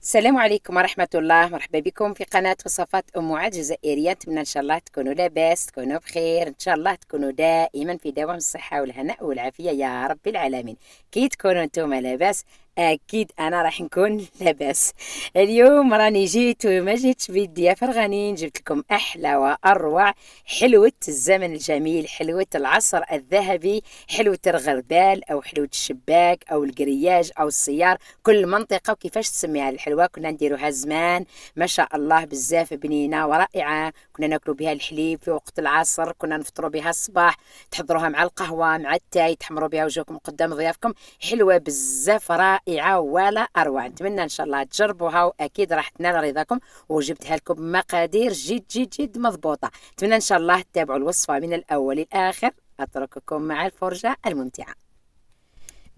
السلام عليكم ورحمة الله. مرحبا بكم في قناة وصفات معاد جزائرية. نتمنى إن شاء الله تكونوا لاباس، تكونوا بخير، إن شاء الله تكونوا دائما في دوام الصحة والهناء والعافية يا رب العالمين. كي تكونوا انتم لاباس أكيد أنا راح نكون لاباس. اليوم راني جيت وما جيتش بيديا فرغانين، جبت لكم أحلى وأروع حلوة الزمن الجميل، حلوة العصر الذهبي، حلوة الغربال أو حلوة الشباك أو القرياج أو السيار، كل منطقة وكيفاش تسميها الحلوة. كنا نديروها زمان ما شاء الله بزاف بنينة ورائعة، كنا ناكلوا بها الحليب في وقت العصر، كنا نفطروا بها الصباح، تحضروها مع القهوة مع التاي، تحمروا بها وجهكم قدام ضيافكم، حلوة بزاف رائعة ولا أروع. نتمنى إن شاء الله تجربوها وأكيد راح تنال رضاكم، وجبتها لكم بمقادير جد جد جد مضبوطة. نتمنى إن شاء الله تتابعوا الوصفة من الأول للآخر. أترككم مع الفرجة الممتعة.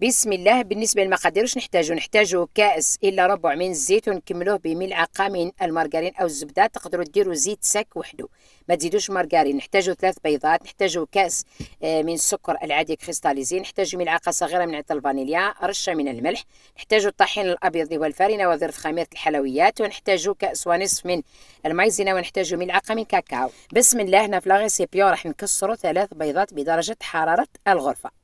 بسم الله. بالنسبة للمقادير واش نحتاجو كاس إلا ربع من الزيت، ونكملوه بملعقة من المارغرين أو الزبدة. تقدروا ديروا زيت ساك وحده، ما تزيدوش مارغرين. نحتاجو 3 بيضات، نحتاجو كاس من السكر العادي كريستاليزي، نحتاجو ملعقة صغيرة من عطر الفانيليا، رشة من الملح، نحتاجو الطحين الأبيض اللي هو الفارينة وذرة خميرة الحلويات، ونحتاجو كاس ونصف من المايزينا، ونحتاجو ملعقة من كاكاو. بسم الله. هنا في لاغيسيبيون راح نكسروا 3 بيضات بدرجة حرارة الغرفة.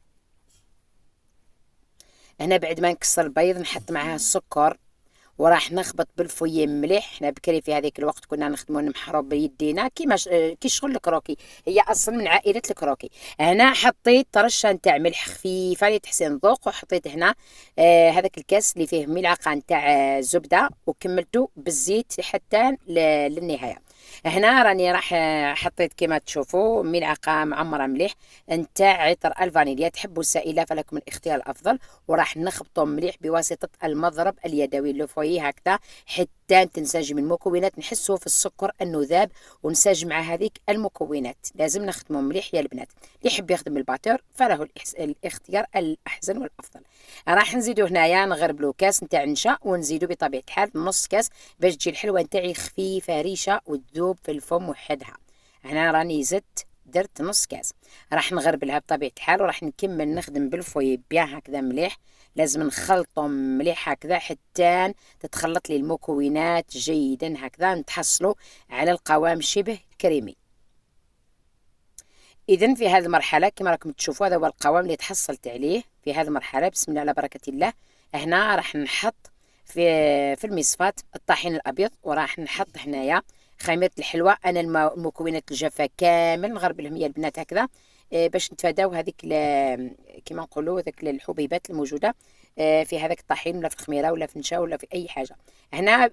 هنا بعد ما نكسر البيض نحط معاه السكر، وراح نخبط بالفويه مليح. حنا بكري في هذيك الوقت كنا نخدموا نمحروا بيدينا كيما كي شغل الكروكي، هي اصلا من عائله الكروكي. هنا حطيت رشه نتاع ملح خفيفه لتحسين الذوق، وحطيت هنا هذاك الكاس اللي فيه ملعقه نتاع زبده، وكملته بالزيت حتى للنهايه. هنا راني راح حطيت كما تشوفوا ملعقه معمره مليح نتاع عطر الفانيليا، تحبوا السائله فلكم الاختيار الافضل، وراح نخبطهم مليح بواسطه المضرب اليدوي لو فوي هكذا حتى تنسجم المكونات، نحسوا في السكر النذاب ونساج مع هذيك المكونات. لازم نخدمهم مليح يا البنات. اللي يحب يخدم الباتور فله الاختيار الاحسن والافضل. راح نزيدو هنايا نغربلو كاس نتاع نشا، ونزيدو بطبيعه الحال نص كاس باش تجي الحلوه نتاعي خفيفه ريشه وتذوب في الفم وحدها. هنا راني زدت درت نص كاس. راح نغربلها بطبيعه الحال، وراح نكمل نخدم بالفوي بيان هكذا مليح. لازم نخلطهم مليح هكذا حتى تتخلط لي المكونات جيدا هكذا، نتحصلوا على القوام شبه كريمي. اذا في هذه المرحله كما راكم تشوفوا هذا هو القوام اللي تحصلت عليه في هذه المرحله. بسم الله على بركه الله. هنا راح نحط في المصفاة الطحين الابيض، وراح نحط هنايا خميره الحلوى. انا المكونات الجافه كامل نغربلهم يا البنات هكذا باش نتفاداو هذيك كما نقولوا ذاك الحبيبات الموجوده في هذاك الطحين ولا في الخميره ولا في النشا ولا في اي حاجه. هنا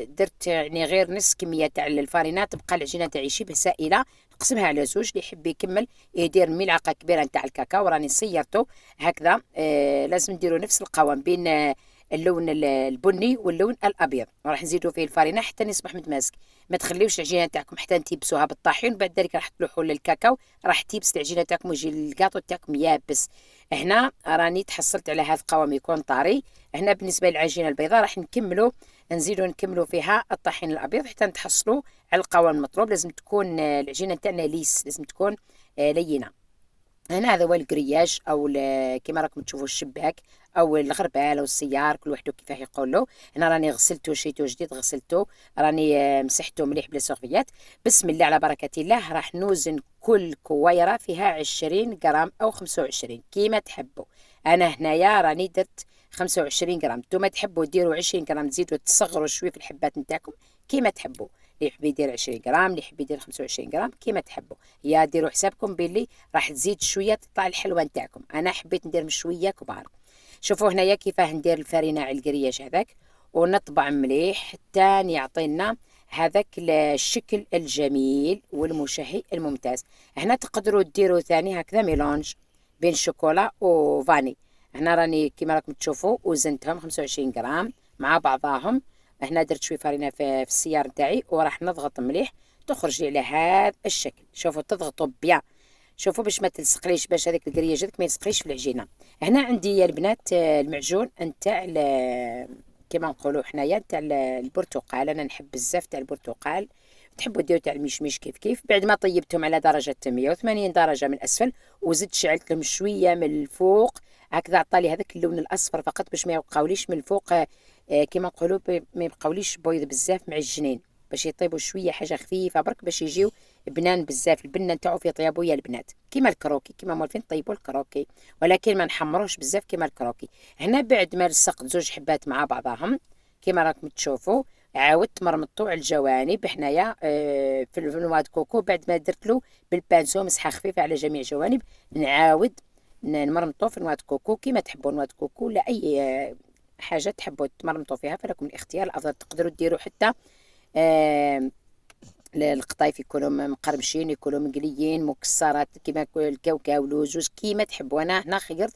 درت يعني غير نص كميه تاع الفارينه، تبقى العجينه تاعي شبه سائله. نقسمها على زوج، اللي يحب يكمل يدير ملعقه كبيره نتاع الكاكاو. راني صيرته هكذا. لازم نديروا نفس القوام بين اللون البني واللون الابيض. راح نزيدوا فيه الفارينه حتى يصبح متماسك. ما تخليوش العجينه تاعكم حتى تيبسوها بالطاحين، بعد ذلك راح تلوحوا للكاكاو، راح تيبس العجينه تاعكم ويجي الكاطو تاعكم يابس. هنا راني تحصلت على هذا القوام يكون طري. هنا بالنسبه للعجينه البيضاء راح نكملوا فيها الطحين الابيض حتى نتحصلوا على القوام المطلوب. لازم تكون العجينه تاعنا ليس، لازم تكون لينه. هنا هذا هو الكرياج او كما راكم تشوفوا الشباك او الغربال او السيار، كل واحد كيفاه يقول له. هنا راني غسلته شيته جديد، غسلته راني مسحته مليح بلا سورفيات. بسم الله على بركه الله. راح نوزن كل كويره فيها 20 غرام او 25 كيما تحبوا. انا هنايا راني درت 25 غرام، نتوما تحبوا ديروا 20 غرام، تزيدوا تصغروا شويه في الحبات نتاعكم كيما تحبوا. اللي يحب يدير 20 غرام، اللي يحب يدير 25 غرام كيما تحبوا. يا ديروا حسابكم باللي راح تزيد شويه تطلع الحلوه نتاعكم. انا حبيت ندير شويه كبار. شوفوا هنايا كيفاه ندير الفرينه على الكرياج هذاك، ونطبع مليح حتى يعطينا هذاك الشكل الجميل والمشهي الممتاز. هنا تقدروا ديروا ثاني هكذا ميلونج بين شوكولا وفاني. هنا راني كيما راكم تشوفوا وزنتهم 25 غرام مع بعضاهم. هنا درت شويه فرينه في السيار نتاعي، وراح نضغط مليح تخرج لي على هذا الشكل. شوفوا تضغطوا بيان، شوفوا باش ما تلصقليش، باش هذاك الكرياج هذاك ما يلصقليش في العجينه. هنا عندي يا البنات المعجون نتاع كما نقولوا حنايا نتاع البرتقال. انا نحب بزاف تاع البرتقال، تحبوا ديروا تاع المشمش كيف كيف. بعد ما طيبتهم على درجه 180 درجه من الاسفل، وزدت شعلت لهم شويه من الفوق هكذا، عطالي هذاك اللون الاصفر فقط باش ما يبقاوليش من الفوق كيما نقولوا ما يبقاوليش بويض بزاف معجنين، باش يطيبوا شويه حاجه خفيفه برك باش يجيو بنان بزاف. البنه نتاعو في طيابو يا البنات كيما الكروكي، كيما مولفين طيبوا الكروكي، ولكن ما نحمروش بزاف كيما الكروكي. هنا بعد ما لصقت زوج حبات مع بعضهم كيما راكم تشوفوا، عاودت مرمطو على الجوانب حنايا في النوا د كوكو. بعد ما درت له بالبانسو مسحه خفيفه على جميع الجوانب، نعاود نمرمطو في نوا د كوكو كيما تحبوا نوا د كوكو ولا اي حاجه تحبوا تمرمطوا فيها، فلكم الاختيار. الافضل تقدروا ديروا حتى القطايف يكونوا مقرمشين، يكونوا مقليين، مكسرات كيما الكاوكاو، لوز، كيما تحبوا. انا هنا خيرت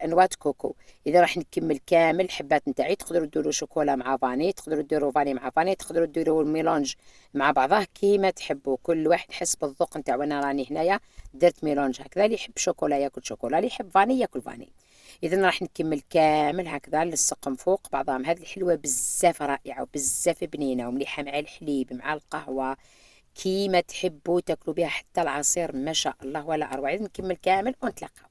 نواه كوكو. اذا راح نكمل كامل الحبات نتاعي، تقدروا ديروا شوكولا مع فاني، تقدروا ديروا فاني مع فاني، تقدروا ديروا الميلونج مع بعضه كيما تحبوا، كل واحد حسب الذوق نتاعو. انا راني هنايا درت ميلونج هكذا، اللي يحب شوكولا ياكل شوكولا، اللي يحب فاني ياكل فاني. اذا راح نكمل كامل هكذا نلصقهم فوق بعضهم. هذه الحلوه بزاف رائعه وبزاف بنينه ومليحه مع الحليب مع القهوه، كيما تحبوا تاكلوا بها حتى العصير، ما شاء الله ولا اروع. اذا نكمل كامل ونتلاقاو.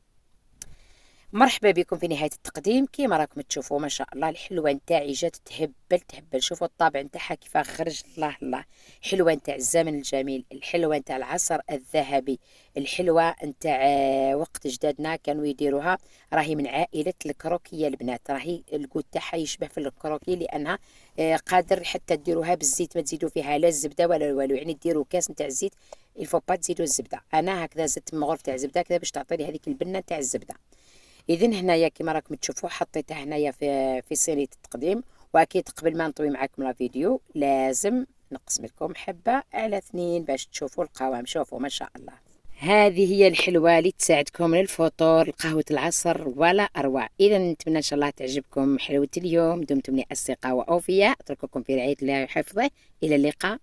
مرحبا بكم في نهايه التقديم. كيما راكم تشوفوا ما شاء الله الحلوه نتاعي جات تهبل. شوفوا الطابع نتاعها كيف خرج، الله حلوه نتاع الزمن الجميل، الحلوه نتاع العصر الذهبي، الحلوه نتاع وقت جدادنا كانوا يديروها. راهي من عائله الكروكيه البنات، راهي الكود تاعها يشبه في الكروكي، لانها قادر حتى ديروها بالزيت، ما تزيدوا فيها لا الزبده ولا والو، يعني ديروا كاس نتاع الزيت الفو با تزيدوا الزبده. انا هكذا زدت مغرف تاع الزبده كذا باش تعطيني هذيك البنه تاع الزبده. اذا هنايا كيما راكم تشوفوا حطيتها هنايا في صينيه التقديم. واكيد قبل ما نطوي معكم لا فيديو لازم نقسم لكم حبه على 2 باش تشوفوا القوام. شوفوا ما شاء الله، هذه هي الحلوه اللي تساعدكم للفطور، قهوه العصر ولا اروع. اذا نتمنى ان شاء الله تعجبكم حلوه اليوم. دمتم لي اصدقاء واوفياء، اترككم في رعايه الله وحفظه، الى اللقاء.